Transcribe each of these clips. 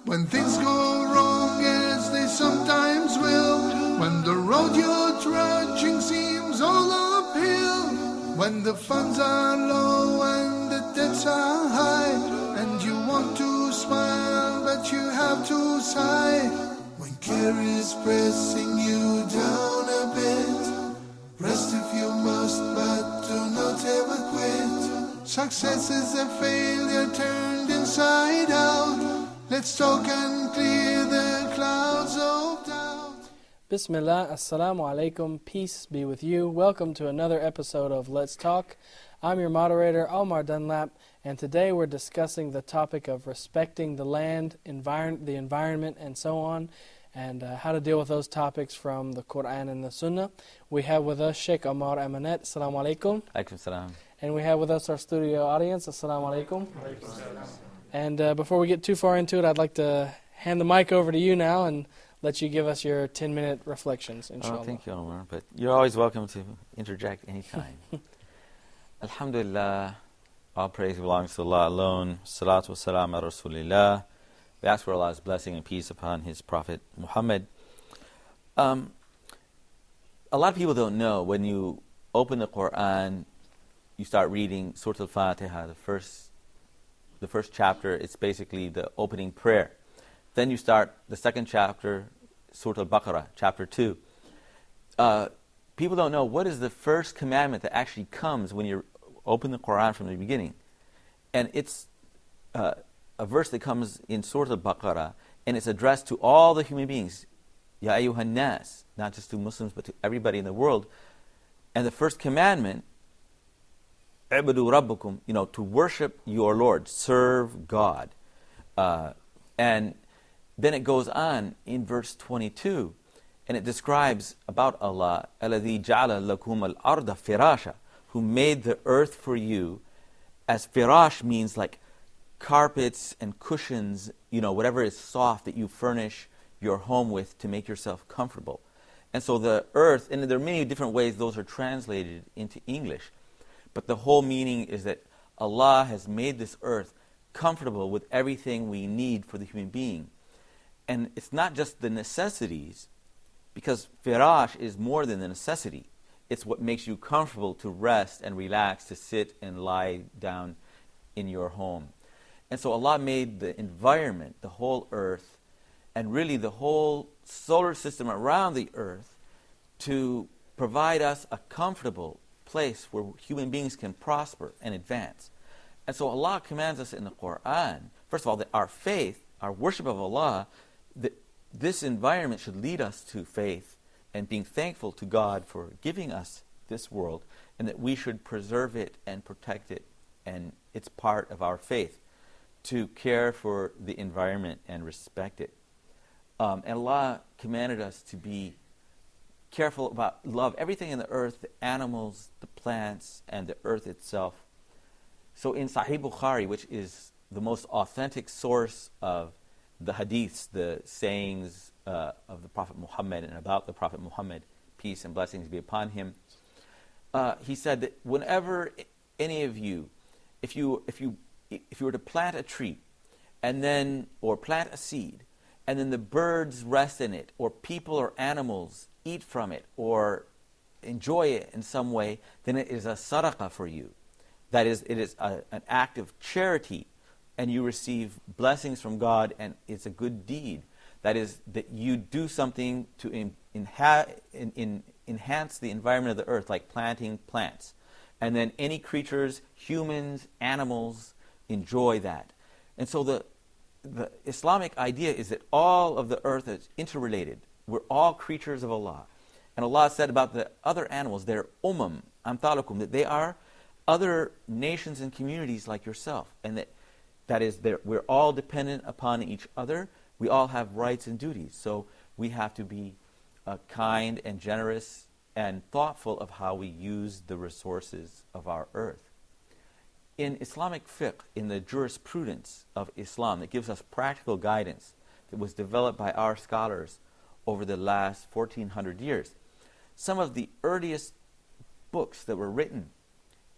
When things go wrong as they sometimes will, when the road you're trudging seems all uphill, when the funds are low and the debts are high, and you want to smile but you have to sigh, when care is pressing you down a bit, rest if you must but do not ever quit. Success is a failure turned inside out. Let's talk and clear the clouds of doubt. Bismillah, assalamu alaikum, peace be with you. Welcome to another episode of Let's Talk. I'm your moderator, Omar Dunlap, and today we're discussing the topic of respecting the land, the environment, and so on, and how to deal with those topics from the Quran and the Sunnah. We have with us Sheikh Omar Amanet, assalamu alaikum. Alaikum salam. And we have with us our studio audience, assalamu alaikum. And before we get too far into it, I'd like to hand the mic over to you now and let you give us your 10-minute reflections, inshallah. Oh, thank you, Omar. But you're always welcome to interject anytime. Alhamdulillah, all praise belongs to Allah alone. Salatu wassalam ala Rasulillah. We ask for Allah's blessing and peace upon His Prophet Muhammad. A lot of people don't know, when you open the Quran, you start reading Surah Al-Fatiha, the first chapter. It's basically the opening prayer. Then you start the second chapter, Surah Al-Baqarah, chapter 2. People don't know what is the first commandment that actually comes when you open the Quran from the beginning. And it's a verse that comes in Surah Al-Baqarah, and it's addressed to all the human beings. Ya ayyuhan nas, not just to Muslims, but to everybody in the world. And the first commandment, Ibudu rabbukum, to worship your Lord, serve God. And then it goes on in verse 22, and it describes about Allah, alladhi ja'ala lakum al-arda firasha, who made the earth for you. As firash means like carpets and cushions, whatever is soft that you furnish your home with to make yourself comfortable. And so the earth, and there are many different ways those are translated into English, but the whole meaning is that Allah has made this earth comfortable with everything we need for the human being. And it's not just the necessities, because firash is more than the necessity. It's what makes you comfortable to rest and relax, to sit and lie down in your home. And so Allah made the environment, the whole earth, and really the whole solar system around the earth to provide us a comfortable place where human beings can prosper and advance. And so Allah commands us in the Quran, first of all, that our faith, our worship of Allah, that this environment should lead us to faith and being thankful to God for giving us this world, and that we should preserve it and protect it, and it's part of our faith to care for the environment and respect it. And Allah commanded us to be careful about love everything in the earth, the animals, the plants, and the earth itself. So in Sahih Bukhari, which is the most authentic source of the hadiths, the sayings of the Prophet Muhammad and about the Prophet Muhammad, peace and blessings be upon him, he said that whenever any of you, if you were to plant a tree, and then, or plant a seed, and then the birds rest in it, or people or animals eat from it, or enjoy it in some way, then it is a sadaqah for you. That is, it is an act of charity, and you receive blessings from God, and it's a good deed. That is, that you do something to enhance the environment of the earth, like planting plants. And then any creatures, humans, animals, enjoy that. And so the Islamic idea is that all of the earth is interrelated. We're all creatures of Allah. And Allah said about the other animals, they're amthalukum, that they are other nations and communities like yourself. And that is, we're all dependent upon each other. We all have rights and duties. So we have to be kind and generous and thoughtful of how we use the resources of our earth. In Islamic fiqh, in the jurisprudence of Islam that gives us practical guidance that was developed by our scholars over the last 1400 years, some of the earliest books that were written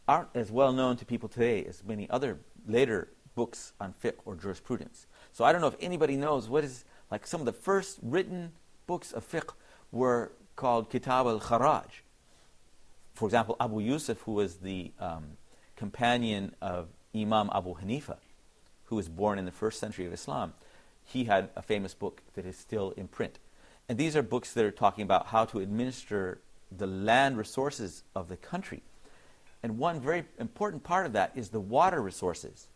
aren't as well known to people today as many other later books on fiqh or jurisprudence. So I don't know if anybody knows what is, like, some of the first written books of fiqh were called Kitab al-Kharaj. For example, Abu Yusuf, who was the companion of Imam Abu Hanifa, who was born in the 1st century of Islam, he had a famous book that is still in print. And these are books that are talking about how to administer the land resources of the country. And one very important part of that is the water resources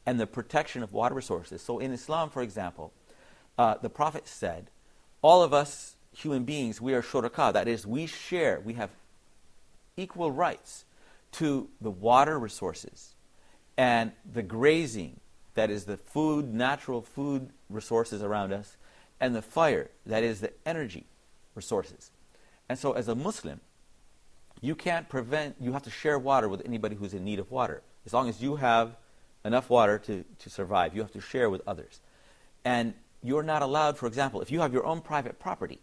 and the protection of water resources. So in Islam, for example, the Prophet said, all of us human beings, we are shuraka. That is, we share, we have equal rights to the water resources and the grazing, that is the food, natural food resources around us, and the fire, that is the energy resources. And so as a Muslim, you have to share water with anybody who's in need of water. As long as you have enough water to survive, you have to share with others. And you're not allowed, for example, if you have your own private property,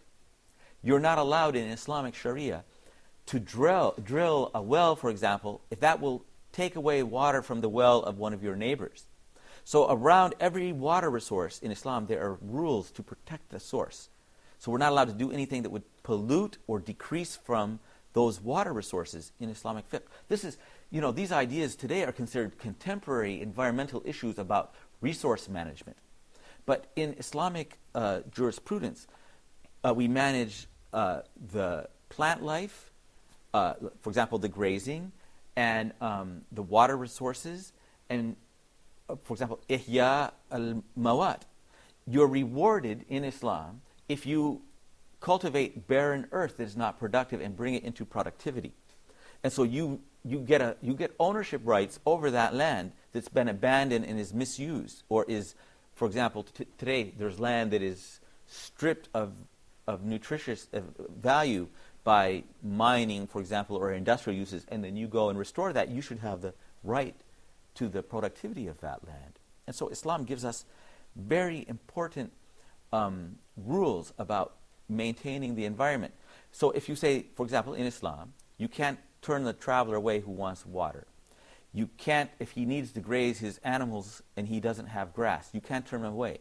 you're not allowed in Islamic Sharia to drill a well, for example, if that will take away water from the well of one of your neighbors. So around every water resource in Islam, there are rules to protect the source. So we're not allowed to do anything that would pollute or decrease from those water resources in Islamic fiqh. This is, these ideas today are considered contemporary environmental issues about resource management. But in Islamic jurisprudence, we manage the plant life, for example, the grazing, and the water resources, and for example, ihya al-mawat. You're rewarded in Islam if you cultivate barren earth that is not productive and bring it into productivity. And so you get ownership rights over that land that's been abandoned and is misused, or is, for example, today there's land that is stripped of nutritious value by mining, for example, or industrial uses, and then you go and restore that. You should have the right to the productivity of that land. And so Islam gives us very important rules about maintaining the environment. So if you say, for example, in Islam, you can't turn the traveler away who wants water. You can't, if he needs to graze his animals and he doesn't have grass, you can't turn him away.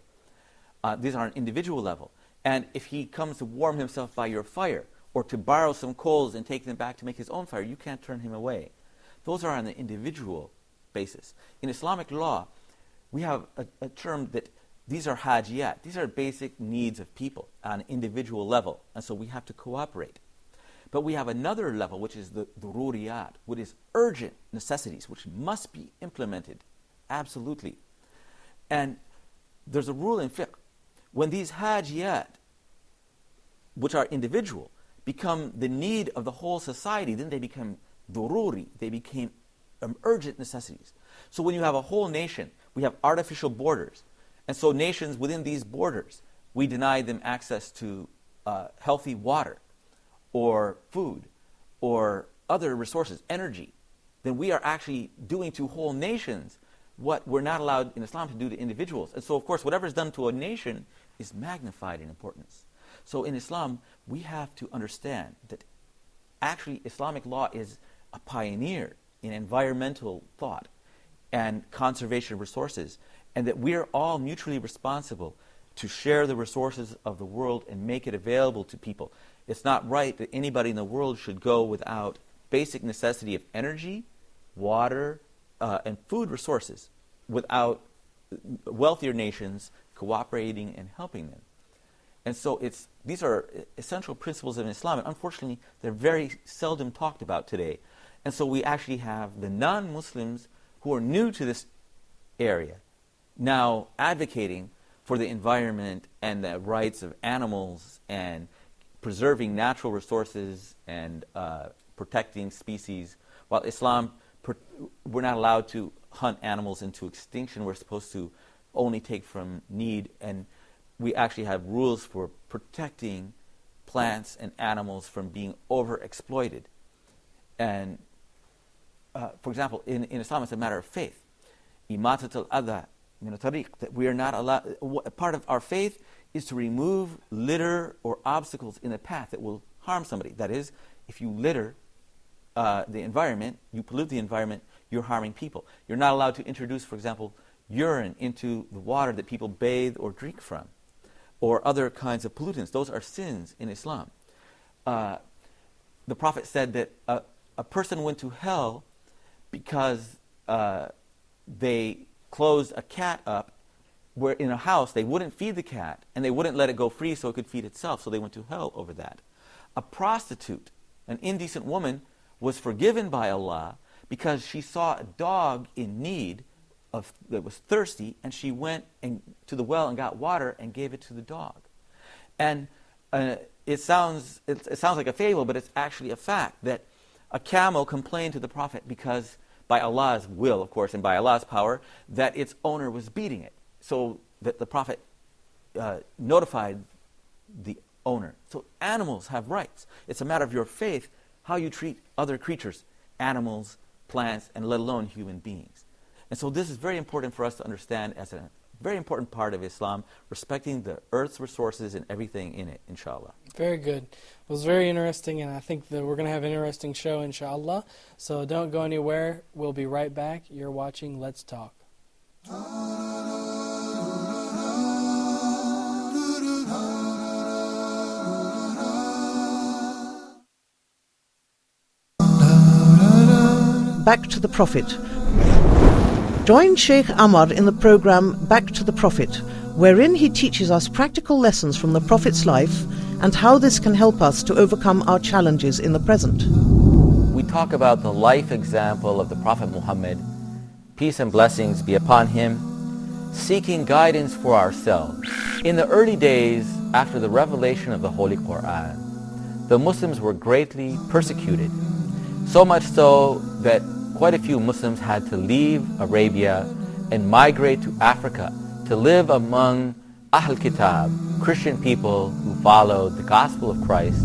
These are on an individual level. And if he comes to warm himself by your fire, or to borrow some coals and take them back to make his own fire, you can't turn him away. Those are on the individual basis. In Islamic law, we have a term that these are hajiyat. These are basic needs of people on an individual level, and so we have to cooperate. But we have another level, which is the dururiyat, which is urgent necessities, which must be implemented absolutely. And there's a rule in fiqh. When these hajiyat, which are individual, become the need of the whole society, then they become dururi, they became urgent necessities. So when you have a whole nation, we have artificial borders. And so nations within these borders, we deny them access to healthy water or food or other resources, energy. Then we are actually doing to whole nations what we're not allowed in Islam to do to individuals. And so, of course, whatever is done to a nation is magnified in importance. So in Islam, we have to understand that actually Islamic law is a pioneer in environmental thought and conservation of resources, and that we are all mutually responsible to share the resources of the world and make it available to people. It's not right that anybody in the world should go without basic necessity of energy, water, and food resources, without wealthier nations cooperating and helping them. And so these are essential principles of Islam, and unfortunately, they're very seldom talked about today. And so we actually have the non-Muslims who are new to this area now advocating for the environment and the rights of animals and preserving natural resources and protecting species. While Islam, we're not allowed to hunt animals into extinction. We're supposed to only take from need, and we actually have rules for protecting plants and animals from being overexploited. And for example, in Islam, it's a matter of faith. Imatat al-adha min al-tariq, that we are not allowed. Part of our faith is to remove litter or obstacles in the path that will harm somebody. That is, if you litter the environment, you pollute the environment, you're harming people. You're not allowed to introduce, for example, urine into the water that people bathe or drink from, or other kinds of pollutants. Those are sins in Islam. The Prophet said that a person went to hell because they closed a cat up where in a house they wouldn't feed the cat and they wouldn't let it go free so it could feed itself, so they went to hell over that. A prostitute, an indecent woman, was forgiven by Allah because she saw a dog in need that was thirsty, and she went to the well and got water and gave it to the dog. And it sounds like a fable, but it's actually a fact that a camel complained to the Prophet because, by Allah's will, of course, and by Allah's power, that its owner was beating it. So that the Prophet notified the owner. So animals have rights. It's a matter of your faith, how you treat other creatures, animals, plants, and let alone human beings. And so this is very important for us to understand as a very important part of Islam, respecting the earth's resources and everything in it, inshallah. Very good. It was very interesting, and I think that we're going to have an interesting show, inshallah. So don't go anywhere. We'll be right back. You're watching Let's Talk. Back to the Prophet. Join Sheikh Omar in the program Back to the Prophet, wherein he teaches us practical lessons from the Prophet's life and how this can help us to overcome our challenges in the present. We talk about the life example of the Prophet Muhammad, peace and blessings be upon him, seeking guidance for ourselves. In the early days after the revelation of the Holy Quran, the Muslims were greatly persecuted, so much so that quite a few Muslims had to leave Arabia and migrate to Africa to live among Ahl Kitab, Christian people who followed the gospel of Christ.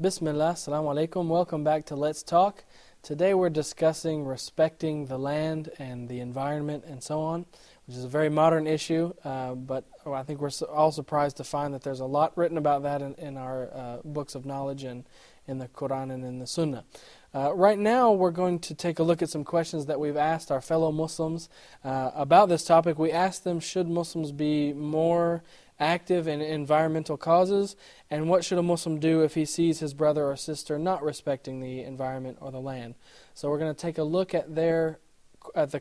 Bismillah, assalamu alaikum. Welcome back to Let's Talk. Today we're discussing respecting the land and the environment and so on, which is a very modern issue, but I think we're all surprised to find that there's a lot written about that in our books of knowledge and in the Quran and in the Sunnah. Right now we're going to take a look at some questions that we've asked our fellow Muslims about this topic. We asked them, should Muslims be more active in environmental causes, and what should a Muslim do if he sees his brother or sister not respecting the environment or the land? So we're going to take a look at the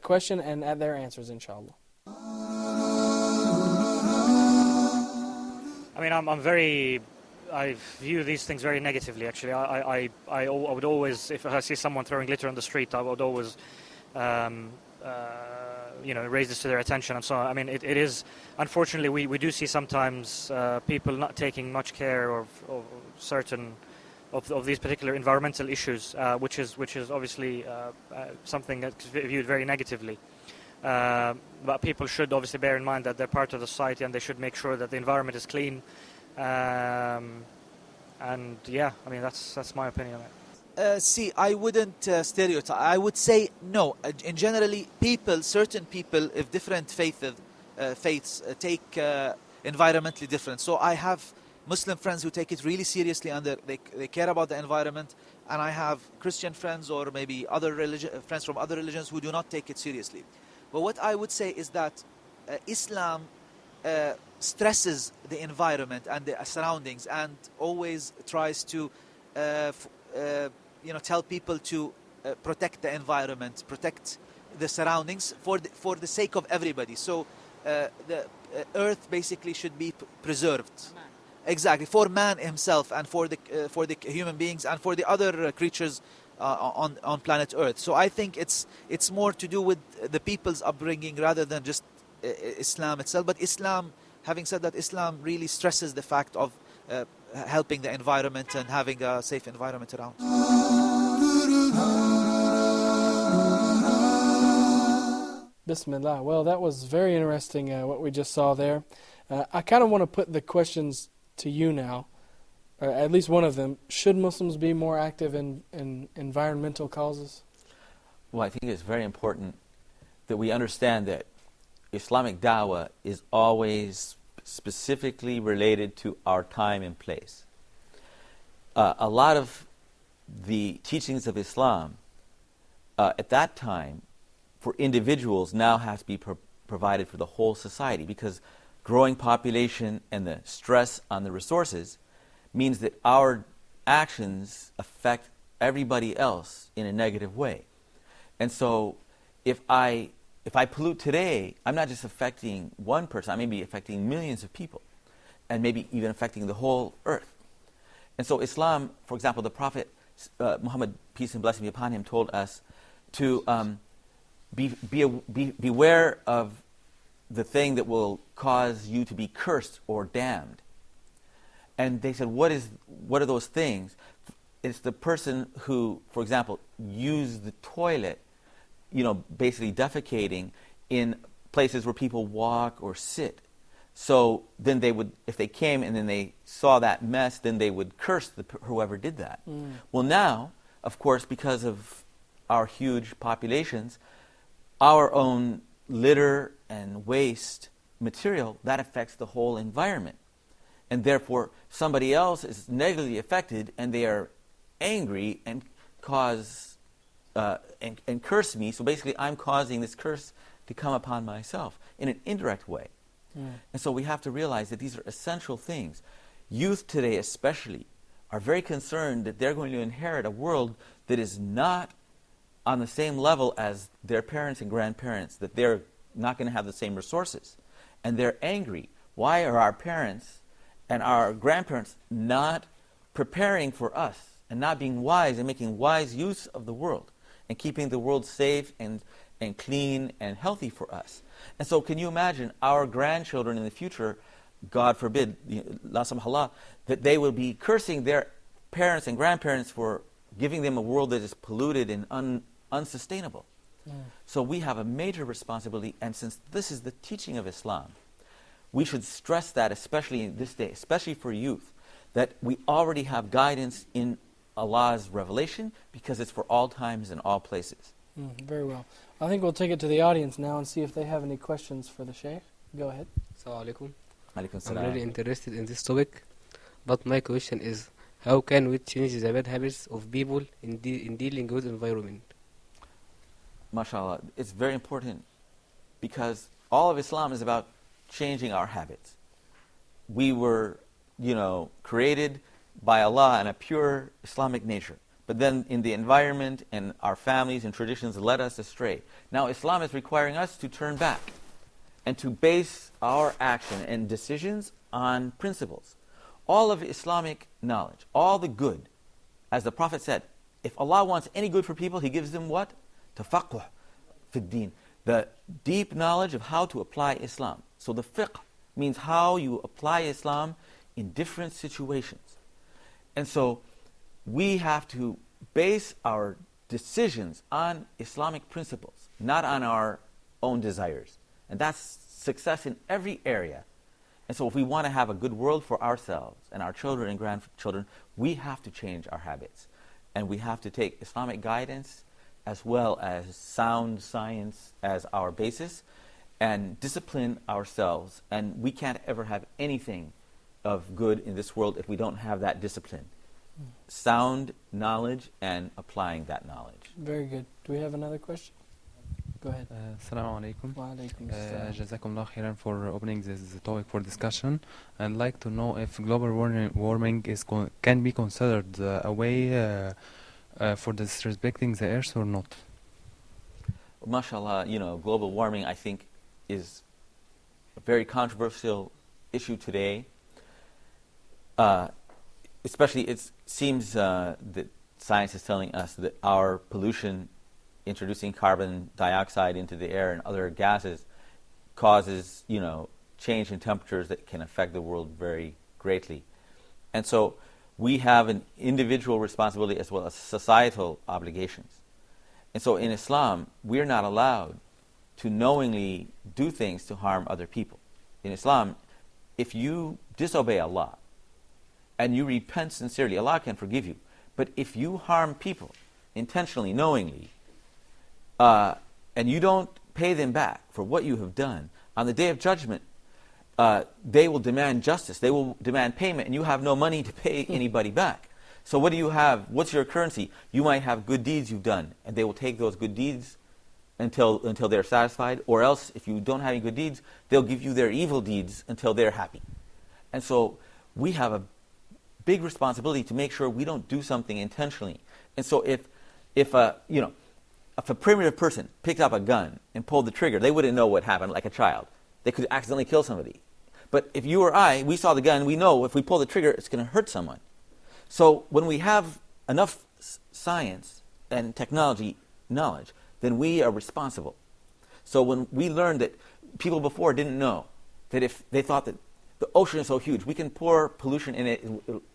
question and at their answers, inshallah. I mean, I view these things very negatively, actually. I would always, if I see someone throwing litter on the street, I would always raise this to their attention and so on. I mean, it is, unfortunately, we do see sometimes people not taking much care of certain of these particular environmental issues, which is obviously something that's viewed very negatively. But people should obviously bear in mind that they're part of the society and they should make sure that the environment is clean. And yeah, I mean, that's my opinion on it. See, I wouldn't stereotype. I would say no. In generally, certain people of different faiths take environmentally different. So I have Muslim friends who take it really seriously and they care about the environment, and I have Christian friends or maybe other friends from other religions who do not take it seriously. But what I would say is that Islam stresses the environment and the surroundings and always tries to tell people to protect the environment, protect the surroundings for the sake of everybody. So the earth basically should be preserved. Exactly, for man himself and for the human beings and for the other creatures on planet Earth. So I think it's more to do with the people's upbringing rather than just Islam itself. But Islam, having said that, Islam really stresses the fact of helping the environment and having a safe environment around. Bismillah. Well, that was very interesting what we just saw there. I kind of want to put the questions to you now. or at least one of them, should Muslims be more active in environmental causes? Well, I think it's very important that we understand that Islamic da'wah is always specifically related to our time and place. A lot of the teachings of Islam at that time for individuals now has to be provided for the whole society, because growing population and the stress on the resources means that our actions affect everybody else in a negative way. And so if I pollute today, I'm not just affecting one person, I may be affecting millions of people, and maybe even affecting the whole earth. And so Islam, for example, the Prophet Muhammad, peace and blessing be upon him, told us to beware of the thing that will cause you to be cursed or damned. And they said, what are those things? It's the person who, for example, used the toilet, basically defecating in places where people walk or sit. So then they would, if they came and then they saw that mess, then they would curse whoever did that. Well, now, of course, because of our huge populations, our own litter and waste material, that affects the whole environment. And therefore, somebody else is negatively affected, and they are angry and cause and curse me. So basically, I'm causing this curse to come upon myself in an indirect way. And so we have to realize that these are essential things. Youth today especially are very concerned that they're going to inherit a world that is not on the same level as their parents and grandparents, that they're not going to have the same resources. And they're angry. Why are our parents and our grandparents not preparing for us and not being wise and making wise use of the world and keeping the world safe and clean and healthy for us? And so can you imagine our grandchildren in the future, God forbid, la samhallah, that they will be cursing their parents and grandparents for giving them a world that is polluted and unsustainable. So we have a major responsibility, and since this is the teaching of Islam, we should stress that, especially in this day, especially for youth, that we already have guidance in Allah's revelation, because it's for all times and all places. Very well. I think we'll take it to the audience now and see if they have any questions for the Shaykh. Go ahead. Assalamu alaikum. Alaikum I'm salam. really interested in this topic, but my question is, how can we change the bad habits of people in dealing with environment? MashaAllah, it's very important, because all of Islam is about changing our habits. We were, created by Allah in a pure Islamic nature. But then in the environment and our families and traditions led us astray. Now Islam is requiring us to turn back and to base our action and decisions on principles. All of Islamic knowledge, all the good, as the Prophet said, if Allah wants any good for people, He gives them what? Tafaqquh fi din, the deep knowledge of how to apply Islam. So the fiqh means how you apply Islam in different situations. And so we have to base our decisions on Islamic principles, not on our own desires. And that's success in every area. And so if we want to have a good world for ourselves and our children and grandchildren, we have to change our habits. And we have to take Islamic guidance as well as sound science as our basis and discipline ourselves. And we can't ever have anything of good in this world if we don't have that discipline. Sound knowledge and applying that knowledge. Very good. Do we have another question? Go ahead. Assalamu alaikum. Wa alaikum assalam. Jazakumullah khairan for opening this topic for discussion. I'd like to know if global warming can be considered a way for disrespecting the earth or not. MashaAllah, global warming, I think, is a very controversial issue today. Especially, it seems that science is telling us that our pollution, introducing carbon dioxide into the air and other gases, causes, change in temperatures that can affect the world very greatly. And so we have an individual responsibility as well as societal obligations. And so in Islam, we're not allowed to knowingly do things to harm other people. In Islam, if you disobey Allah, and you repent sincerely, Allah can forgive you. But if you harm people intentionally, knowingly, and you don't pay them back for what you have done, on the Day of Judgment, they will demand justice. They will demand payment, and you have no money to pay anybody back. So what do you have? What's your currency? You might have good deeds you've done, and they will take those good deeds until they're satisfied. Or else, if you don't have any good deeds, they'll give you their evil deeds until they're happy. And so we have a big responsibility to make sure we don't do something intentionally. And so if a primitive person picked up a gun and pulled the trigger, they wouldn't know what happened, like a child. They could accidentally kill somebody. But if you or I, we saw the gun, we know if we pull the trigger, it's going to hurt someone. So when we have enough science and technology knowledge, then we are responsible. So when we learned that people before didn't know, that if they thought that the ocean is so huge, we can pour pollution in it,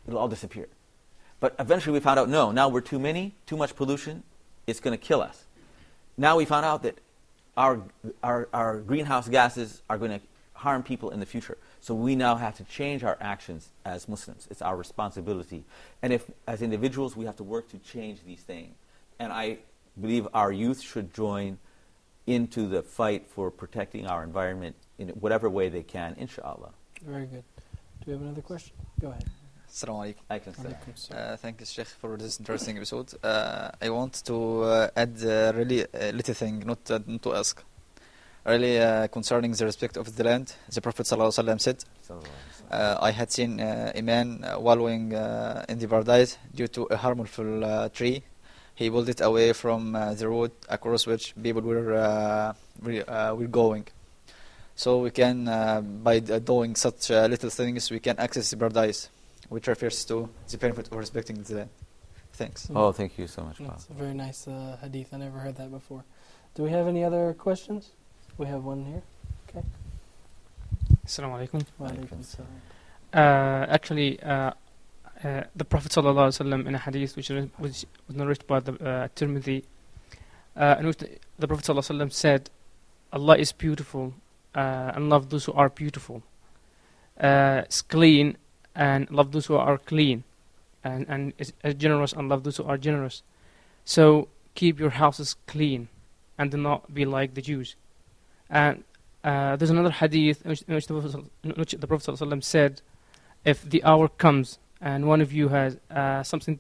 it'll all disappear. But eventually we found out, no, now we're too many, too much pollution, it's going to kill us. Now we found out that our greenhouse gases are going to harm people in the future. So we now have to change our actions as Muslims. It's our responsibility. And if, as individuals, we have to work to change these things. And I believe our youth should join into the fight for protecting our environment in whatever way they can, inshallah. Very good. Do we have another question? Go ahead. Assalamu alaikum. Alaikum salam. Thank you, Sheikh, for this interesting episode. I want to add really a little thing, not to ask. Really concerning the respect of the land, the Prophet ﷺ said, I had seen a man wallowing in the paradise due to a harmful tree. He pulled it away from the road across which people were going. So we can, by doing such little things, we can access the paradise, which refers to the benefit of respecting the land. Thanks. Oh, thank you so much, Bob. That's a very nice hadith. I never heard that before. Do we have any other questions? We have one here. Okay. Assalamu alaikum. Wa alaikum salam. Actually, the Prophet ﷺ in a hadith which was narrated by the Tirmidhi, in which the Prophet ﷺ said, Allah is beautiful and love those who are beautiful. Is clean and love those who are clean. And is generous and love those who are generous. So keep your houses clean and do not be like the Jews. And there's another hadith in which the Prophet ﷺ said, if the hour comes and one of you has something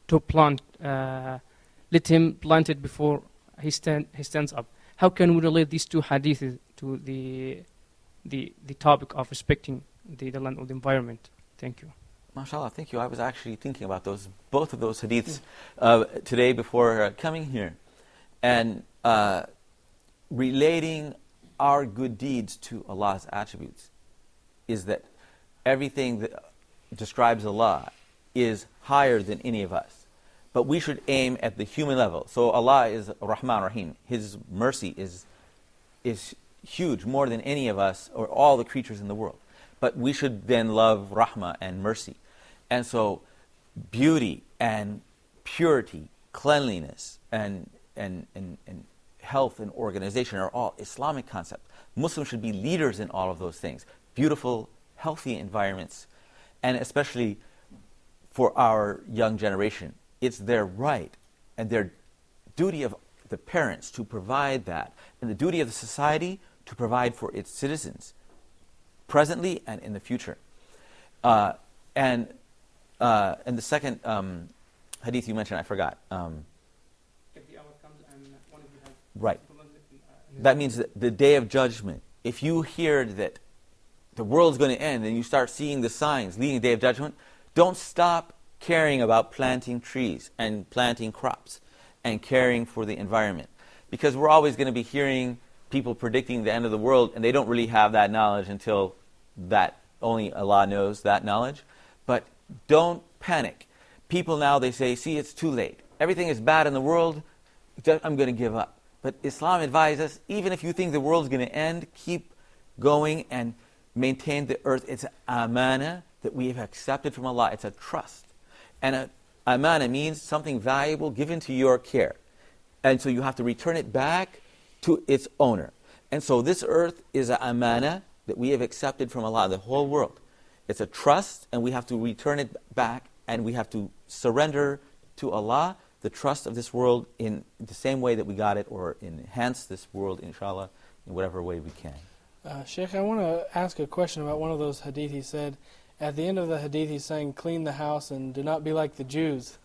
to plant, let him plant it before he stands up. How can we relate these two hadiths to the topic of respecting the land or the environment? Thank you. MashaAllah, thank you. I was actually thinking about both of those hadiths today before coming here. And relating our good deeds to Allah's attributes is that everything that describes Allah is higher than any of us. But we should aim at the human level. So Allah is Rahman Rahim. His mercy is huge, more than any of us or all the creatures in the world. But we should then love Rahmah and mercy. And so beauty and purity, cleanliness and health and organization are all Islamic concepts. Muslims should be leaders in all of those things. Beautiful, healthy environments. And especially for our young generation, it's their right and their duty of the parents to provide that, and the duty of the society to provide for its citizens, presently and in the future. And the second hadith you mentioned, I forgot. If the hour comes and one of you has right. That means that the Day of Judgment, if you hear that the world's going to end and you start seeing the signs leading the Day of Judgment, don't stop caring about planting trees and planting crops and caring for the environment. Because we're always going to be hearing people predicting the end of the world, and they don't really have that knowledge until that only Allah knows that knowledge. But don't panic. People now, they say, see, it's too late. Everything is bad in the world, I'm going to give up. But Islam advises us, even if you think the world's going to end, keep going and maintain the earth. It's an amana that we have accepted from Allah. It's a trust. And an amana means something valuable given to your care. And so you have to return it back to its owner. And so this earth is an amana that we have accepted from Allah, the whole world. It's a trust, and we have to return it back, and we have to surrender to Allah the trust of this world in the same way that we got it, or enhance this world, inshallah, in whatever way we can. Sheikh, I want to ask a question about one of those hadith. He said, at the end of the hadith, he's saying, clean the house and do not be like the Jews.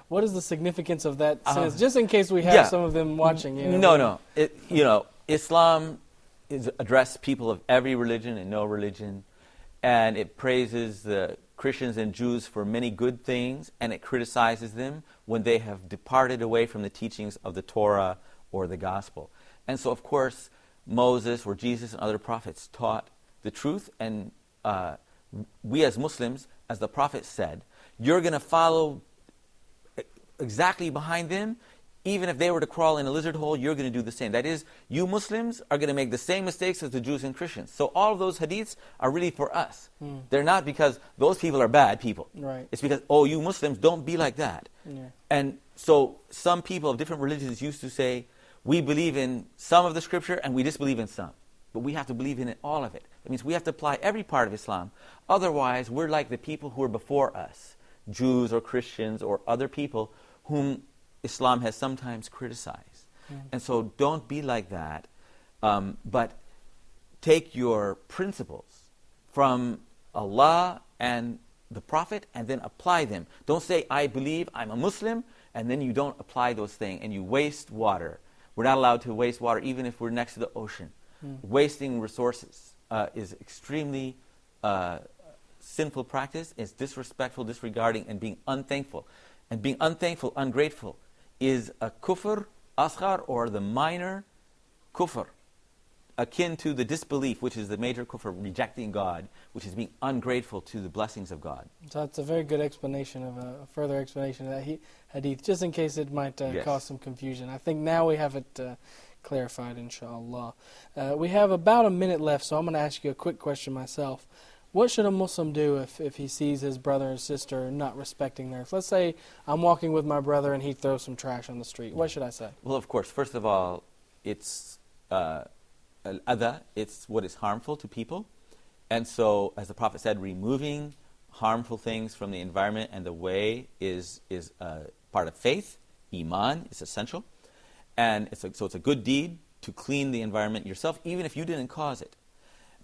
What is the significance of that sentence? Just in case we have some of them watching. No. Islam addresses people of every religion and no religion, and it praises the Christians and Jews for many good things, and it criticizes them when they have departed away from the teachings of the Torah or the Gospel. And so, of course, Moses or Jesus and other prophets taught the truth, and we as Muslims, as the Prophet said, you're going to follow exactly behind them. Even if they were to crawl in a lizard hole, you're going to do the same. That is, you Muslims are going to make the same mistakes as the Jews and Christians. So all of those hadiths are really for us. They're not because those people are bad people. Right. It's because, you Muslims, don't be like that. Yeah. And so some people of different religions used to say, we believe in some of the scripture and we disbelieve in some. But we have to believe in it, all of it. That means we have to apply every part of Islam. Otherwise, we're like the people who are before us, Jews or Christians or other people whom Islam has sometimes criticized. And so don't be like that, but take your principles from Allah and the Prophet and then apply them. Don't say, I believe, I'm a Muslim, and then you don't apply those things and you waste water. We're not allowed to waste water even if we're next to the ocean. Wasting resources is extremely sinful practice. It's disrespectful, disregarding, and being unthankful. And being unthankful, ungrateful, is a kufr asghar, or the minor kufr, akin to the disbelief, which is the major kufr, rejecting God, which is being ungrateful to the blessings of God. So that's a very good explanation of a further explanation of that hadith, just in case it might cause some confusion. I think now we have it clarified, inshallah. We have about a minute left, so I'm going to ask you a quick question myself. What should a Muslim do if he sees his brother or sister not respecting theirs? Let's say I'm walking with my brother and he throws some trash on the street. What should I say? Well, of course, first of all, it's al-adha, it's what is harmful to people. And so, as the Prophet said, removing harmful things from the environment and the way is part of faith. Iman is essential. And so it's a good deed to clean the environment yourself, even if you didn't cause it.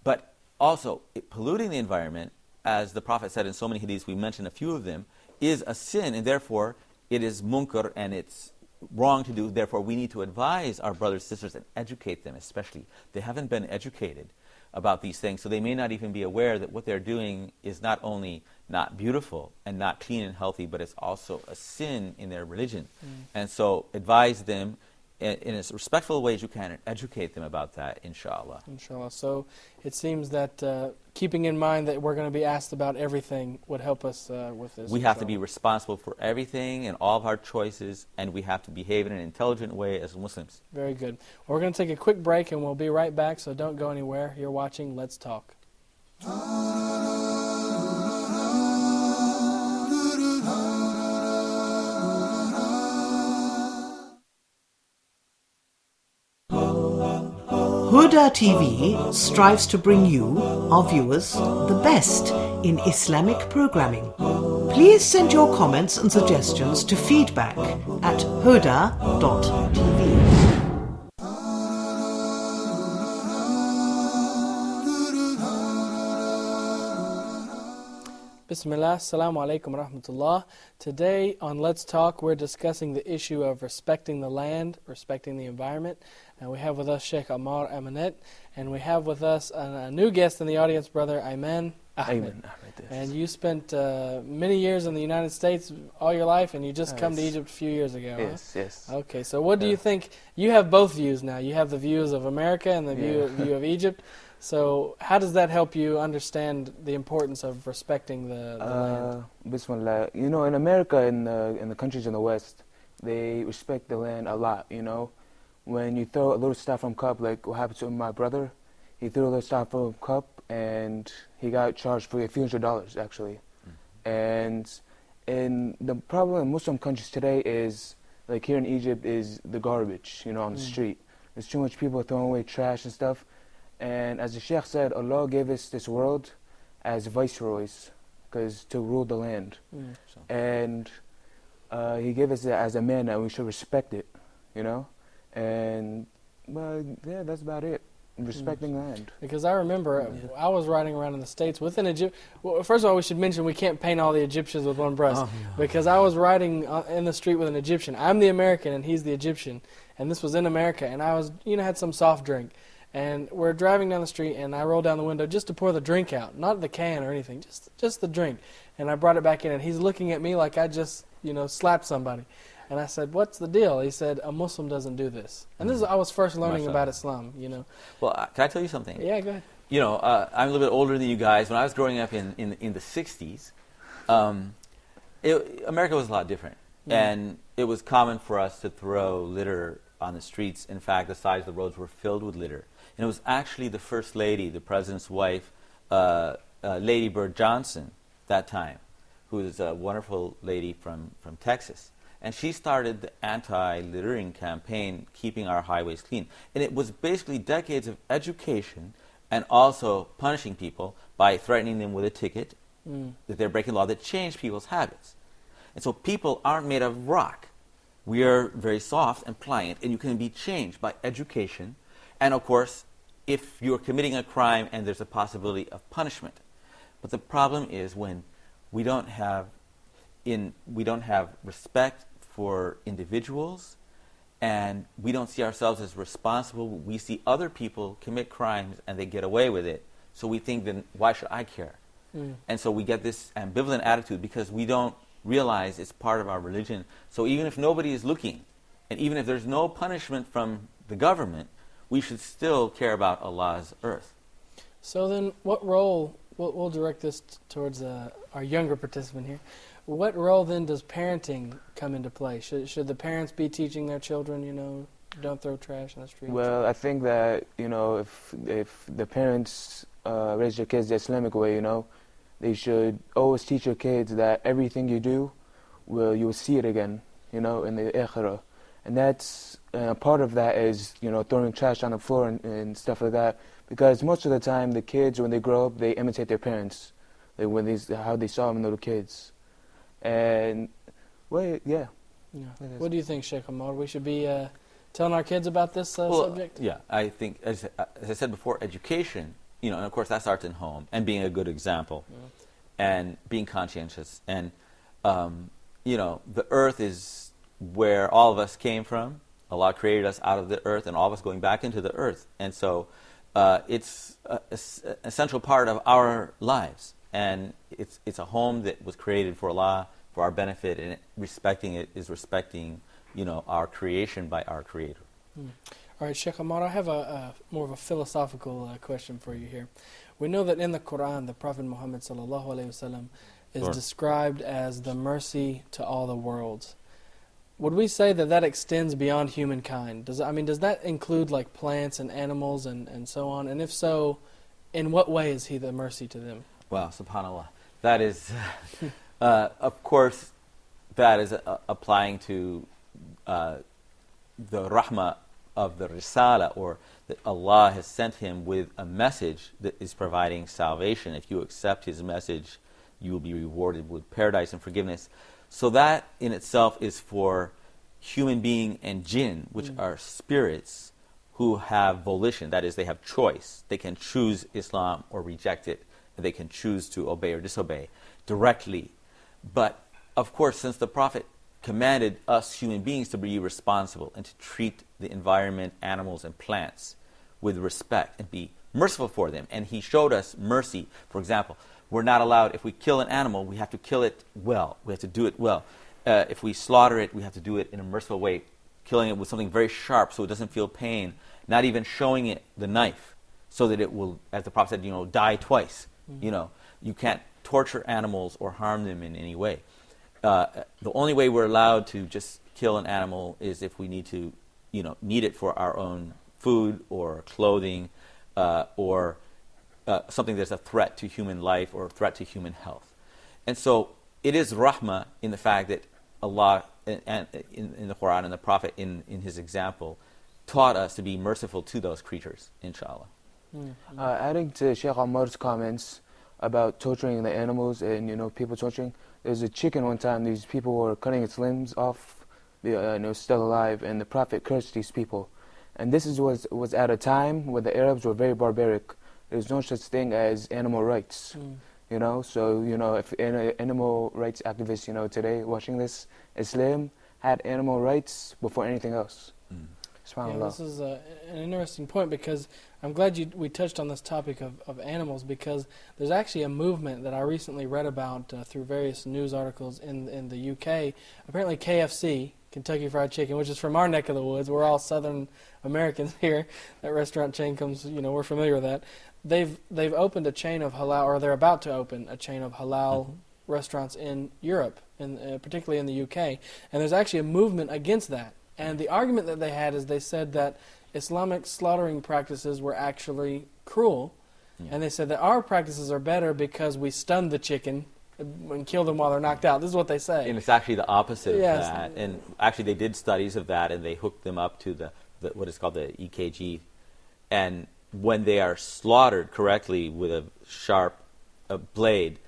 But also, polluting the environment, as the Prophet said in so many hadiths, we mentioned a few of them, is a sin, and therefore it is munkar and it's wrong to do. Therefore, we need to advise our brothers and sisters and educate them, especially. They haven't been educated about these things, so they may not even be aware that what they're doing is not only not beautiful and not clean and healthy, but it's also a sin in their religion. And so advise them in as respectful way as you can and educate them about that, inshallah. Inshallah. So it seems that keeping in mind that we're going to be asked about everything would help us with this. We have to be responsible for everything and all of our choices, and we have to behave in an intelligent way as Muslims. Very good. Well, we're going to take a quick break and we'll be right back, so don't go anywhere. You're watching Let's Talk. Huda TV strives to bring you, our viewers, the best in Islamic programming. Please send your comments and suggestions to feedback@huda.tv. Bismillah, assalamu alaikum rahmatullah. Today on Let's Talk, we're discussing the issue of respecting the land, respecting the environment. And we have with us Sheikh Omar Dunlap, and we have with us a new guest in the audience, Brother Ayman Ahmed. Yes. And you spent many years in the United States all your life, and you just come to Egypt a few years ago. Yes, yes. Okay, so what do you think? You have both views now. You have the views of America and the view of Egypt. So how does that help you understand the importance of respecting the land? Bismillah. You know, in America, in the countries in the West, they respect the land a lot, you know. When you throw a little styrofoam cup, like what happened to my brother, he threw a little styrofoam cup and he got charged for a few $100s, actually. And the problem in Muslim countries today is, like here in Egypt, is the garbage, you know, on the street. There's too much people throwing away trash and stuff. And as the Sheikh said, Allah gave us this world as viceroys, because to rule the land. And he gave us it as a man, and we should respect it, you know. And well, yeah, that's about it. Respecting land. Because I remember I was riding around in the States with an Egyptian. Well, first of all, we should mention we can't paint all the Egyptians with one brush. Because I was riding in the street with an Egyptian. I'm the American and he's the Egyptian. And this was in America. And I was, had some soft drink. And we're driving down the street and I rolled down the window just to pour the drink out. Not the can or anything, just the drink. And I brought it back in and he's looking at me like I just, slapped somebody. And I said, "What's the deal?" He said, "A Muslim doesn't do this." And this is I was first learning about Islam, Well, can I tell you something? Yeah, go ahead. I'm a little bit older than you guys. When I was growing up in the 60s, America was a lot different. And it was common for us to throw litter on the streets. In fact, the sides of the roads were filled with litter. And it was actually the First Lady, the President's wife, Lady Bird Johnson, that time, who is a wonderful lady from Texas. And she started the anti-littering campaign, keeping our highways clean. And it was basically decades of education and also punishing people by threatening them with a ticket, that they're breaking law, that changed people's habits. And so people aren't made of rock. We are very soft and pliant, and you can be changed by education. And of course, if you're committing a crime and there's a possibility of punishment. But the problem is when we don't have respect for individuals, and we don't see ourselves as responsible. We see other people commit crimes and they get away with it, so we think, then why should I care? And so we get this ambivalent attitude because we don't realize it's part of our religion. So even if nobody is looking, and even if there's no punishment from the government, we should still care about Allah's earth. So then what role, we'll direct this towards our younger participant here, what role then does parenting come into play? Should the parents be teaching their children, don't throw trash in the street? Well, I think that, if the parents raise their kids the Islamic way, they should always teach your kids that everything you do, you will see it again, in the akhirah. And that's, part of that is, throwing trash on the floor and stuff like that. Because most of the time, the kids, when they grow up, they imitate their parents, how they saw them little kids. And, well, yeah. What do you think, Sheikh Omar? We should be telling our kids about this subject? Yeah, I think, as I said before, education, and of course that starts in home, and being a good example, and being conscientious. And, the earth is where all of us came from. Allah created us out of the earth, and all of us going back into the earth. And so it's an essential part of our lives. And it's a home that was created for Allah, for our benefit, and respecting it is respecting, our creation by our Creator. All right, Sheikh Omar, I have a more of a philosophical question for you here. We know that in the Quran, the Prophet Muhammad ﷺ is described as the mercy to all the worlds. Would we say that extends beyond humankind? Does that include like plants and animals and so on? And if so, in what way is he the mercy to them? Wow, subhanAllah. That is, of course, that is applying to the rahmah of the risala, or that Allah has sent him with a message that is providing salvation. If you accept his message, you will be rewarded with paradise and forgiveness. So that in itself is for human being and jinn, which are spirits who have volition, that is, they have choice. They can choose Islam or reject it. They can choose to obey or disobey directly. But, of course, since the Prophet commanded us human beings to be responsible and to treat the environment, animals, and plants with respect and be merciful for them, and he showed us mercy. For example, we're not allowed, if we kill an animal, we have to kill it well. We have to do it well. If we slaughter it, we have to do it in a merciful way, killing it with something very sharp so it doesn't feel pain, not even showing it the knife so that it will, as the Prophet said, die twice. You can't torture animals or harm them in any way. The only way we're allowed to just kill an animal is if we need to, need it for our own food or clothing or something that's a threat to human life or a threat to human health. And so it is rahmah in the fact that Allah, and in the Quran and the Prophet, in his example, taught us to be merciful to those creatures, inshallah. Adding to Sheikh Omar's comments, about torturing the animals and, people torturing. There's a chicken one time, these people were cutting its limbs off, it was still alive, and the Prophet cursed these people. And this was at a time where the Arabs were very barbaric. There's no such thing as animal rights, So, if animal rights activists, today watching this, Islam had animal rights before anything else. Yeah, this is an interesting point, because I'm glad we touched on this topic of animals, because there's actually a movement that I recently read about through various news articles in the UK. Apparently KFC, Kentucky Fried Chicken, which is from our neck of the woods. We're all Southern Americans here. That restaurant chain comes, we're familiar with that. They've opened a chain of halal, or they're about to open a chain of halal restaurants in Europe, particularly in the UK. And there's actually a movement against that. And the argument that they had is they said that Islamic slaughtering practices were actually cruel. And they said that our practices are better because we stun the chicken and kill them while they're knocked out. This is what they say. And it's actually the opposite of that. And actually they did studies of that, and they hooked them up to the what is called the EKG. And when they are slaughtered correctly with a sharp blade,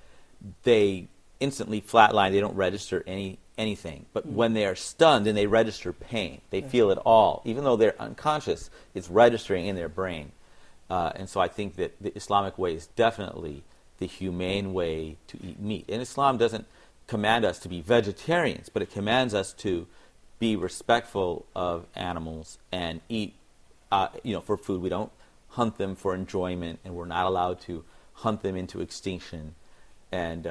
they instantly flatline. They don't register anything. But when they are stunned and they register pain, they feel it all. Even though they're unconscious, it's registering in their brain. And so I think that the Islamic way is definitely the humane way to eat meat. And Islam doesn't command us to be vegetarians, but it commands us to be respectful of animals and eat, for food. We don't hunt them for enjoyment, and we're not allowed to hunt them into extinction. And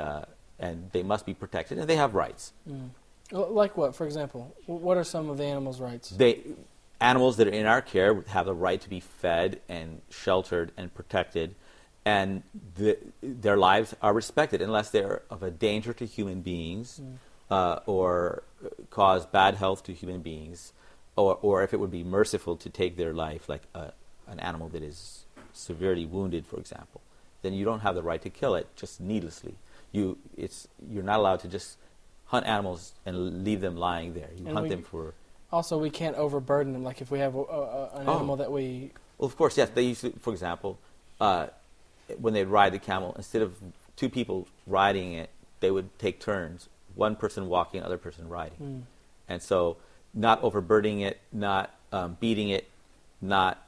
they must be protected, and they have rights. Like what, for example? What are some of the animals' rights? Animals that are in our care have the right to be fed and sheltered and protected, and their lives are respected unless they're of a danger to human beings or cause bad health to human beings, or if it would be merciful to take their life, like an animal that is severely wounded, for example. Then you don't have the right to kill it just needlessly. You're not allowed to just hunt animals and leave them lying there. You hunt them for... Also, we can't overburden them. Like if we have an animal that we... Well, of course, yes. They used to, for example, when they'd ride the camel, instead of two people riding it, they would take turns. One person walking, another person riding. And so not overburdening it, not beating it, not,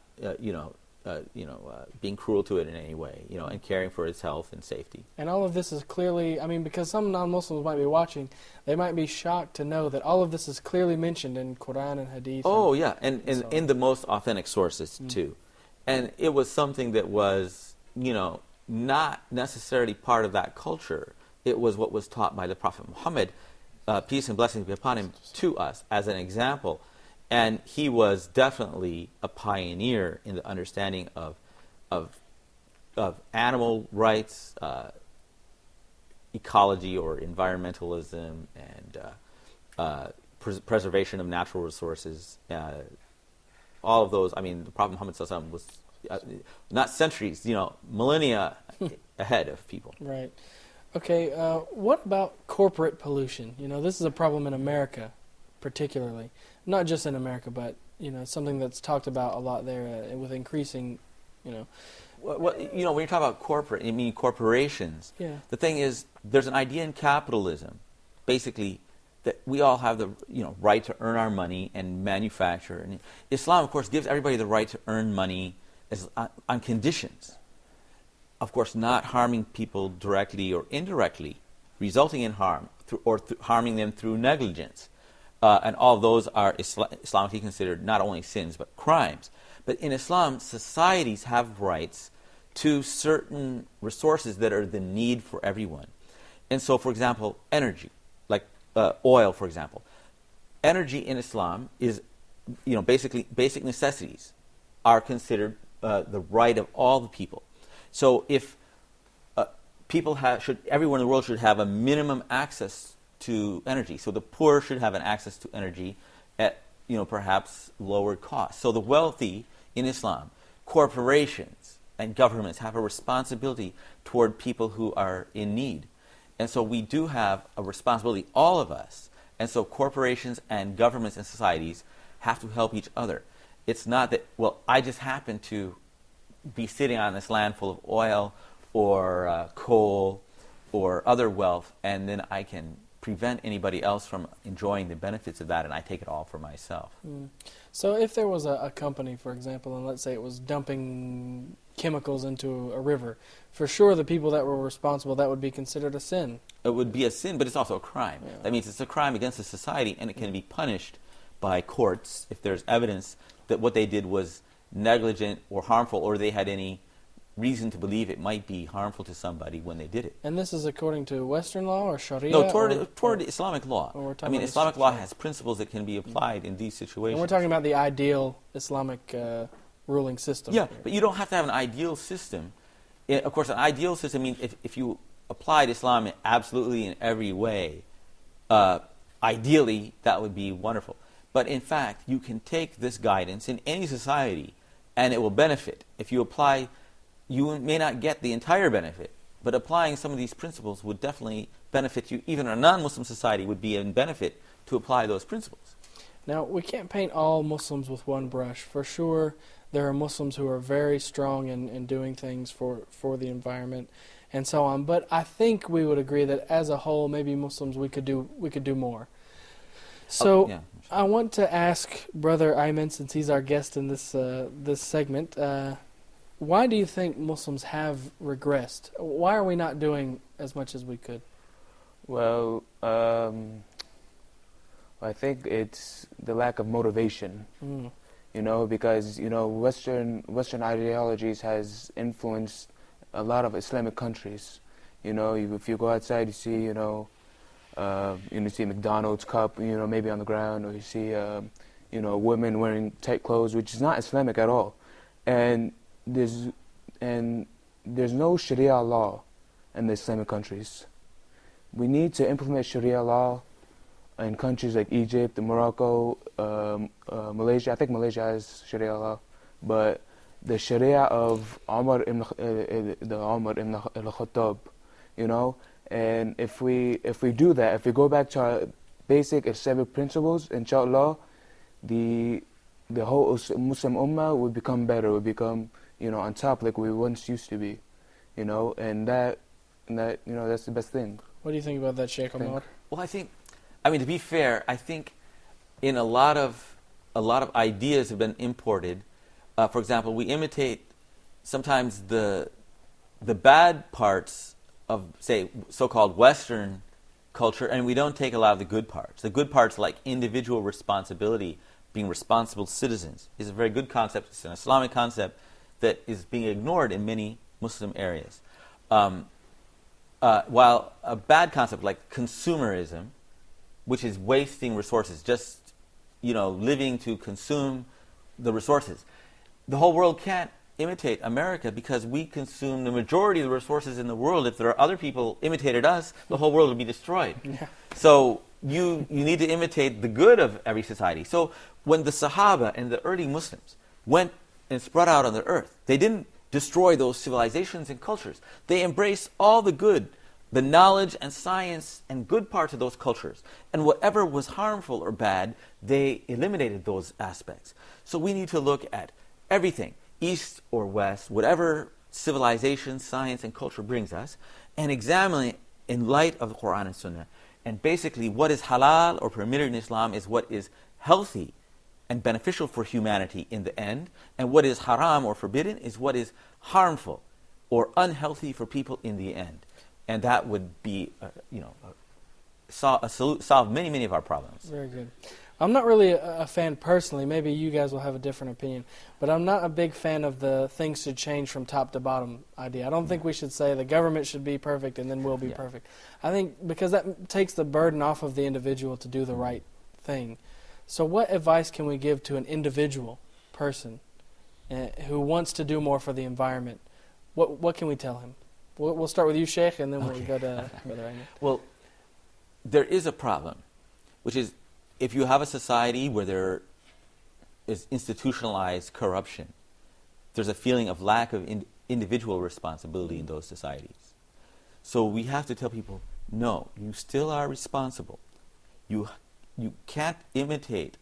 being cruel to it in any way, and caring for its health and safety. And all of this is clearly, because some non-Muslims might be watching, they might be shocked to know that all of this is clearly mentioned in Quran and Hadith. Oh, yeah, and in the most authentic sources, too. And it was something that was, not necessarily part of that culture. It was what was taught by the Prophet Muhammad, peace and blessings be upon him, to us as an example. And he was definitely a pioneer in the understanding of animal rights, ecology or environmentalism, and preservation of natural resources. All of those. The Prophet Muhammad ﷺ was not centuries, millennia ahead of people. Right. Okay. What about corporate pollution? This is a problem in America, particularly. Not just in America, but something that's talked about a lot there with increasing, when you're talking about corporate, you mean corporations. Yeah. The thing is, there's an idea in capitalism, basically, that we all have the right to earn our money and manufacture. And Islam, of course, gives everybody the right to earn money on conditions. Of course, not harming people directly or indirectly, resulting in harm, harming them through negligence. And all those are Islamically considered not only sins, but crimes. But in Islam, societies have rights to certain resources that are the need for everyone. And so, for example, energy, like oil, for example. Energy in Islam is, basically basic necessities are considered the right of all the people. So if everyone in the world should have a minimum access to energy. So the poor should have an access to energy at, perhaps lower cost. So the wealthy in Islam, corporations and governments have a responsibility toward people who are in need. And so we do have a responsibility, all of us. And so corporations and governments and societies have to help each other. It's not that, I just happen to be sitting on this land full of oil, or coal or other wealth, and then I can prevent anybody else from enjoying the benefits of that, and I take it all for myself. So if there was a company, for example, and let's say it was dumping chemicals into a river, for sure the people that were responsible, that would be considered a sin. It would be a sin, but it's also a crime. Yeah. That means it's a crime against the society, and it can be punished by courts if there's evidence that what they did was negligent or harmful, or they had any reason to believe it might be harmful to somebody when they did it. And this is according to Western law or Sharia? No, toward Islamic law. I mean, Islamic law has principles that can be applied in these situations. And we're talking about the ideal Islamic ruling system. Yeah, but you don't have to have an ideal system. Of course, an ideal system means if you applied Islam absolutely in every way, ideally, that would be wonderful. But in fact, you can take this guidance in any society, and it will benefit. If you apply, you may not get the entire benefit, but applying some of these principles would definitely benefit you. Even a non-Muslim society would be in benefit to apply those principles. Now, we can't paint all Muslims with one brush. For sure, there are Muslims who are very strong in doing things for the environment and so on. But I think we would agree that as a whole, maybe Muslims, we could do more. So yeah. I want to ask Brother Ayman, since he's our guest in this segment, why do you think Muslims have regressed? Why are we not doing as much as we could? Well, I think it's the lack of motivation. You know, because Western ideologies has influenced a lot of Islamic countries. You know, if you go outside, you see you see McDonald's cup, maybe on the ground, or you see women wearing tight clothes, which is not Islamic at all. And there's no Sharia law in the Islamic countries. We need to implement Sharia law in countries like Egypt, Morocco, Malaysia. I think Malaysia has Sharia law, but the Sharia of Omar ibn al-Khattab, and if we do that, if we go back to our basic Islamic principles, inshallah, the whole Muslim Ummah would become better, would become on top like we once used to be, and that that's the best thing. What do you think about that, Sheikh Omar? Well, to be fair, I think in a lot of ideas have been imported. For example, we imitate sometimes the bad parts of, say, so-called Western culture, and we don't take a lot of the good parts. The good parts, like individual responsibility, being responsible citizens, is a very good concept. It's an Islamic concept that is being ignored in many Muslim areas. While a bad concept like consumerism, which is wasting resources, just living to consume the resources. The whole world can't imitate America because we consume the majority of the resources in the world. If there are other people imitated us, the whole world would be destroyed. Yeah. So you need to imitate the good of every society. So when the Sahaba and the early Muslims went and spread out on the earth, they didn't destroy those civilizations and cultures. They embraced all the good, the knowledge and science and good parts of those cultures. And whatever was harmful or bad, they eliminated those aspects. So we need to look at everything, East or West, whatever civilization, science, and culture brings us, and examine it in light of the Quran and Sunnah. And basically, what is halal or permitted in Islam is what is healthy and beneficial for humanity in the end, and what is haram or forbidden is what is harmful or unhealthy for people in the end. And that would be, solve many of our problems. Very good. I'm not really a fan personally. Maybe you guys will have a different opinion. But I'm not a big fan of the things should change from top to bottom idea. I don't think we should say the government should be perfect and then we'll be perfect. I think because that takes the burden off of the individual to do the right thing. So what advice can we give to an individual person who wants to do more for the environment? What can we tell him? We'll start with you, Sheikh, and then we'll go to Brother Ayman. Well, there is a problem, which is if you have a society where there is institutionalized corruption, there's a feeling of lack of individual responsibility in those societies. So we have to tell people, no, you still are responsible. You can't imitate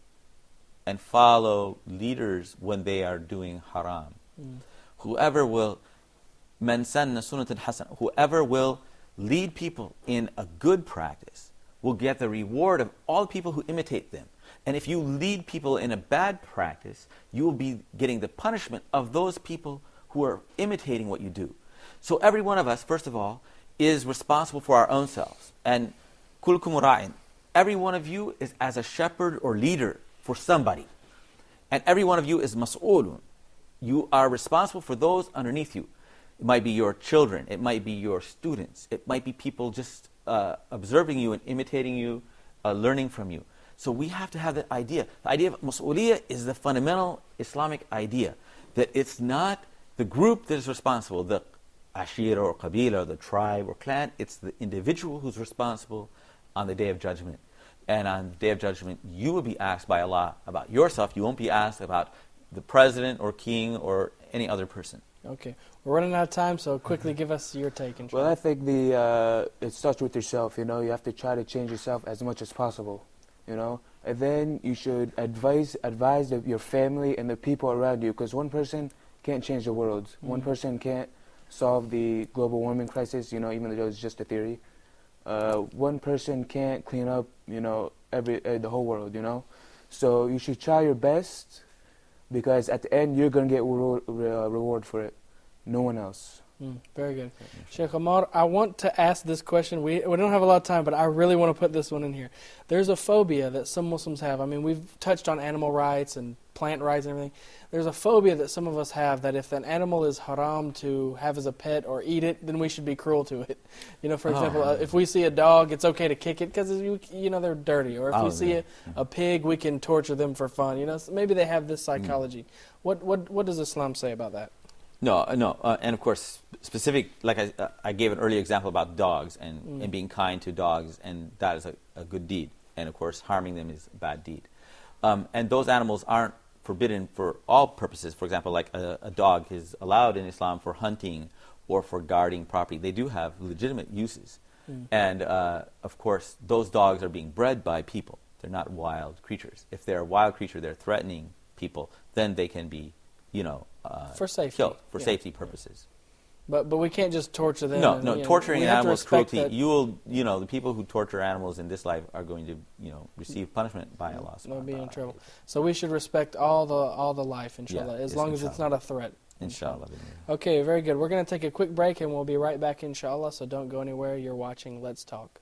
and follow leaders when they are doing haram. Whoever will Man sanna sunnatan hasana. Whoever will lead people in a good practice will get the reward of all people who imitate them. And if you lead people in a bad practice, you will be getting the punishment of those people who are imitating what you do. So every one of us, first of all, is responsible for our own selves. And kulkum ra'in. Every one of you is as a shepherd or leader for somebody. And every one of you is mas'ulun. You are responsible for those underneath you. It might be your children. It might be your students. It might be people just observing you and imitating you, learning from you. So we have to have that idea. The idea of mas'uliyah is the fundamental Islamic idea, that it's not the group that is responsible, the ashira or qabila, or the tribe or clan. It's the individual who's responsible on the Day of Judgment. And on the Day of Judgment, you will be asked by Allah about yourself. You won't be asked about the president or king or any other person. Okay. We're running out of time, so quickly give us your take. Well, I think it starts with yourself, you know. You have to try to change yourself as much as possible, you know. And then you should advise your family and the people around you, because one person can't change the world. One person can't solve the global warming crisis, you know, even though it's just a theory. One person can't clean up, you know, the whole world, you know. So you should try your best, because at the end you're going to get reward for it. No one else. Very good. Sheikh Omar, I want to ask this question. We don't have a lot of time, but I really want to put this one in here. There's a phobia that some Muslims have. I mean, we've touched on animal rights and plant rights and everything. There's a phobia that some of us have that if an animal is haram to have as a pet or eat it, then we should be cruel to it. You know, for example, if we see a dog, it's okay to kick it because, you know, they're dirty. Or if we see a pig, we can torture them for fun. You know, so maybe they have this psychology. What does Islam say about that? No, and of course, specific, like I gave an early example about dogs and being kind to dogs, and that is a good deed. And of course, harming them is a bad deed. And those animals aren't forbidden for all purposes. For example, like a dog is allowed in Islam for hunting or for guarding property. They do have legitimate uses. And of course, those dogs are being bred by people. They're not wild creatures. If they're a wild creature, they're threatening people, then they can be, you know, for safety, killed for safety purposes. But we can't just torture them. No, torturing an animal is cruelty. The people who torture animals in this life are going to, you know, receive punishment by Allah. They'll be in trouble. So we should respect all the life, inshallah, as long as it's not a threat. Inshallah. Okay, very good. We're going to take a quick break and we'll be right back, inshallah. So don't go anywhere. You're watching Let's Talk.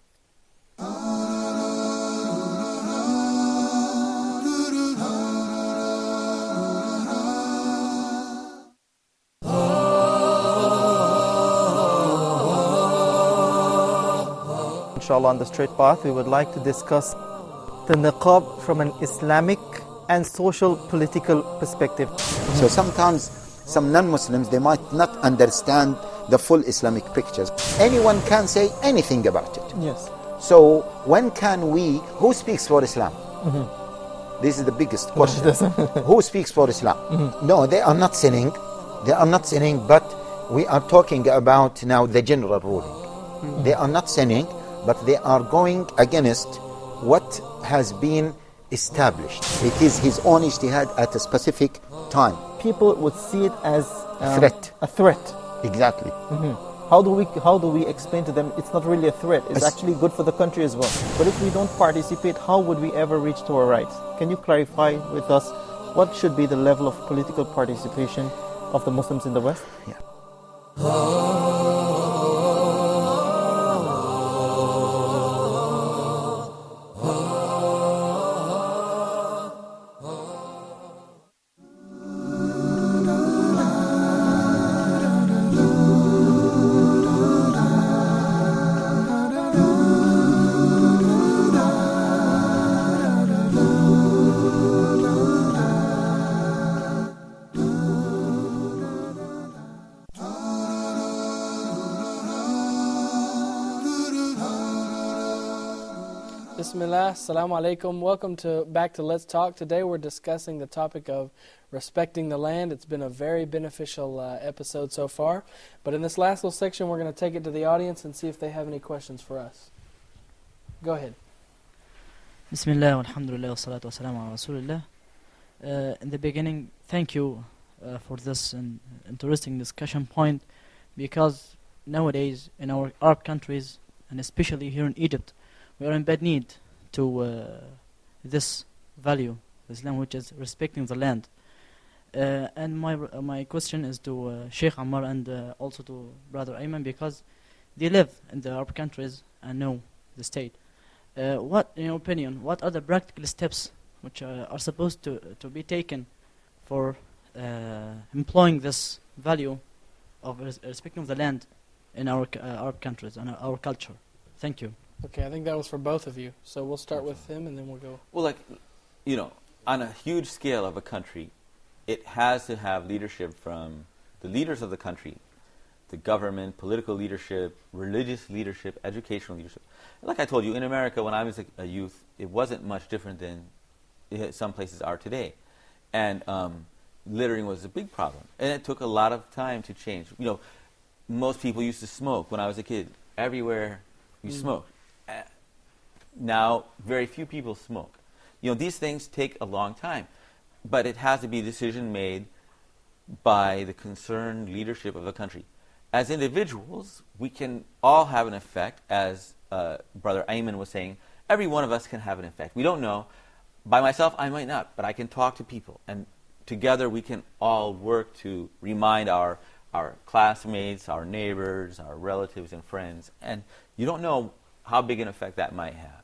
Inshallah, on the straight path, we would like to discuss the niqab from an Islamic and social political perspective. So sometimes some non-Muslims, they might not understand the full Islamic pictures. Anyone can say anything about it. Yes. So when can who speaks for Islam? This is the biggest question. Who speaks for Islam? No, they are not sinning. They are not sinning, but we are talking about now the general ruling. They are not sinning, but they are going against what has been established. It is his own ijtihad at a specific time. People would see it as threat. A threat. Exactly. How do we explain to them it's not really a threat? It's actually good for the country as well. But if we don't participate, how would we ever reach to our rights? Can you clarify with us what should be the level of political participation of the Muslims in the West? Bismillah, assalamu alaikum. Welcome back to Let's Talk. Today we're discussing the topic of respecting the land. It's been a very beneficial episode so far. But in this last little section, we're going to take it to the audience and see if they have any questions for us. Go ahead. Bismillah, alhamdulillah, wa salatu wa salam ala rasulillah. In the beginning, thank you for this interesting discussion point. because nowadays in our Arab countries, and especially here in Egypt, we are in bad need to this value, Islam, which is respecting the land. And my question is to Sheikh Ammar and also to Brother Ayman, because they live in the Arab countries and know the state. What, in your opinion, what are the practical steps which are supposed to be taken for employing this value of respecting the land in our Arab countries and our culture? Thank you. Okay, I think that was for both of you. So we'll start with him and then we'll go. Well, on a huge scale of a country, it has to have leadership from the leaders of the country, the government, political leadership, religious leadership, educational leadership. Like I told you, in America, when I was a youth, it wasn't much different than some places are today. And littering was a big problem. And it took a lot of time to change. Most people used to smoke when I was a kid. Everywhere you smoke. Now, very few people smoke. These things take a long time. But it has to be a decision made by the concerned leadership of the country. As individuals, we can all have an effect, as Brother Ayman was saying. Every one of us can have an effect. We don't know. By myself, I might not, but I can talk to people. And together we can all work to remind our classmates, our neighbors, our relatives and friends. And you don't know how big an effect that might have.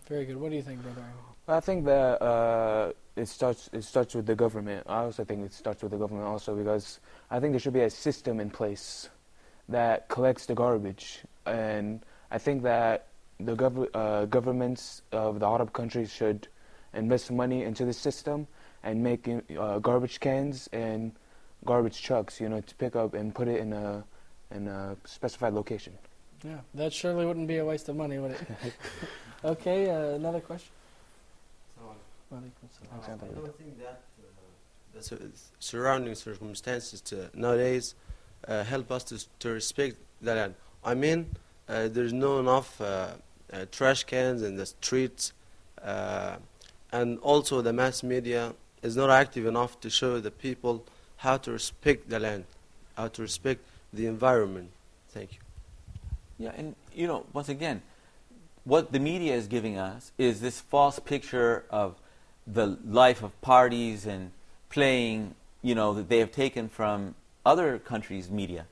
Very good. What do you think, Brother Ayman? I think that it starts with the government. I also think it starts with the government also, because I think there should be a system in place that collects the garbage. And I think that the governments of the Arab countries should invest money into the system and make garbage cans and garbage trucks, to pick up and put it in a specified location. Yeah, that surely wouldn't be a waste of money, would it? Okay, another question. I don't think that the surrounding circumstances nowadays help us to respect the land. I mean, there's not enough trash cans in the streets, and also the mass media is not active enough to show the people how to respect the land, how to respect the environment. Thank you. Yeah, and once again, what the media is giving us is this false picture of the life of parties and playing, that they have taken from other countries' media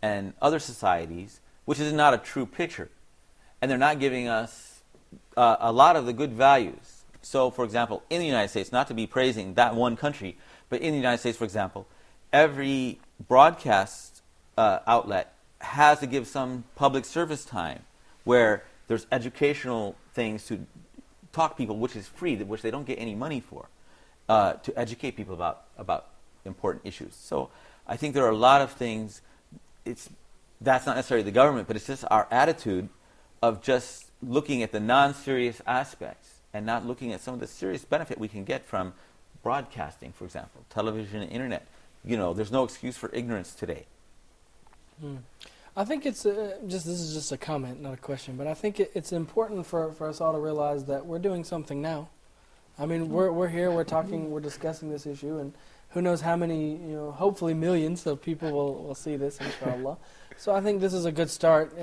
and other societies, which is not a true picture. And they're not giving us a lot of the good values. So, for example, in the United States, not to be praising that one country, but in the United States, for example, every broadcast outlet has to give some public service time where there's educational things to talk people, which is free, which they don't get any money for, to educate people about important issues. So I think there are a lot of things. That's not necessarily the government, but it's just our attitude of just looking at the non-serious aspects and not looking at some of the serious benefit we can get from broadcasting, for example, television and internet. There's no excuse for ignorance today. I think it's this is just a comment, not a question, but I think it's important for us all to realize that we're doing something now. I mean, we're here, we're talking, we're discussing this issue, and who knows how many, hopefully millions of people will see this, inshallah. So I think this is a good start.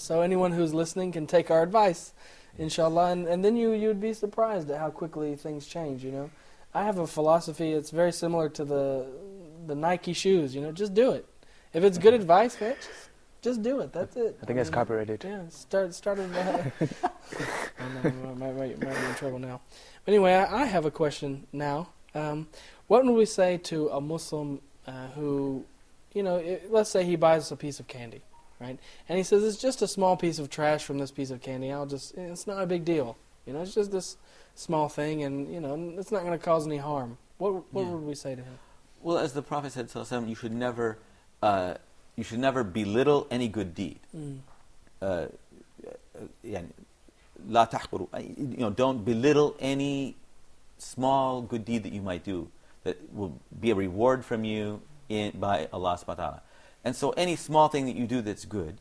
So anyone who's listening can take our advice, inshallah, and then you'd be surprised at how quickly things change. I have a philosophy. It's very similar to the Nike shoes. Just do it. If it's good advice, man, just do it. That's it. I think that's copyrighted. Yeah, started. Might be in trouble now. But anyway, I have a question now. What would we say to a Muslim who, let's say he buys a piece of candy, right? And he says, it's just a small piece of trash from this piece of candy. It's not a big deal. It's just this small thing, and, it's not going to cause any harm. What would we say to him? Well, as the Prophet said, you should never belittle any good deed. لا تحقروا. Don't belittle any small good deed that you might do that will be a reward from you by Allah subhanahu wa ta'ala. And so any small thing that you do that's good,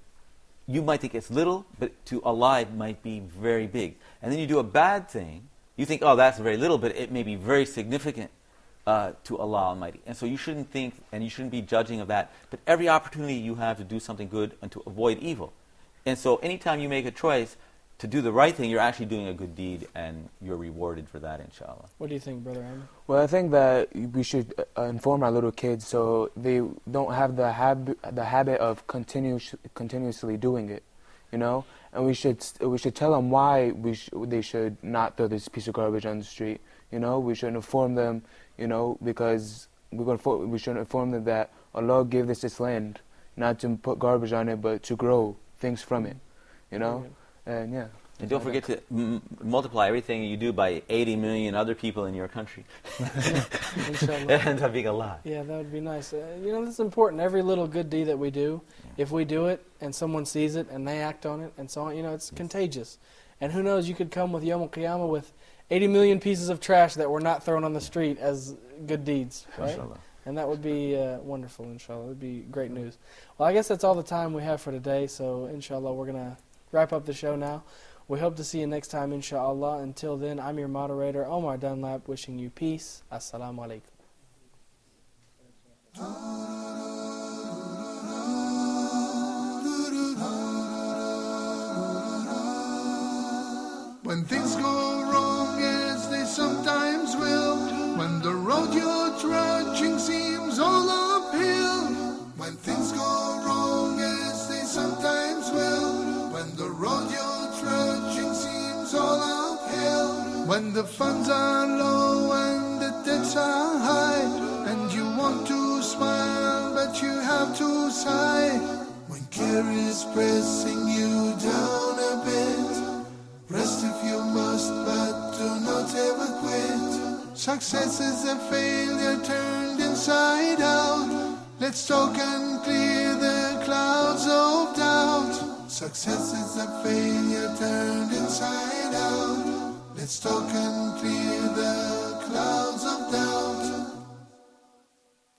you might think it's little, but to Allah it might be very big. And then you do a bad thing, you think, oh, that's very little, but it may be very significant to Allah Almighty. And so you shouldn't think and you shouldn't be judging of that. But every opportunity you have to do something good and to avoid evil. And so anytime you make a choice to do the right thing, you're actually doing a good deed and you're rewarded for that, inshallah. What do you think, Brother Ahmed? Well, I think that we should inform our little kids so they don't have the habit of continuously doing it, you know. And we should tell them why they should not throw this piece of garbage on the street. You know, we should inform them, you know, because we should inform them that Allah gave this land not to put garbage on it, but to grow things from it, you know. And yeah. And don't forget to multiply everything you do by 80 million other people in your country. It ends up being a lot. Yeah, that would be nice. You know, that's important. Every little good deed that we do, if we do it and someone sees it and they act on it and so on, you know, it's contagious. And who knows, you could come with Yawm al-Qiyamah with 80 million pieces of trash that were not thrown on the street as good deeds, right? Inshallah. And that would be wonderful, inshallah. It would be great news. Well, I guess that's all the time we have for today, so inshallah we're going to wrap up the show now. We hope to see you next time, inshallah. Until then, I'm your moderator, Omar Dunlap, wishing you peace. Assalamu alaikum. When things go wrong, as they sometimes will, when the road you're trudging seems all uphill, when things go wrong, as they sometimes will, when the road you're trudging seems all uphill, when the funds are low and the debts are high, and you want to smile but you have to sigh, when care is pressing you down a bit, rest if you must, but do not ever quit. Success is a failure turned inside out. Let's talk and clear the clouds of doubt. Success is a failure turned inside out. Let's talk and clear the clouds of doubt.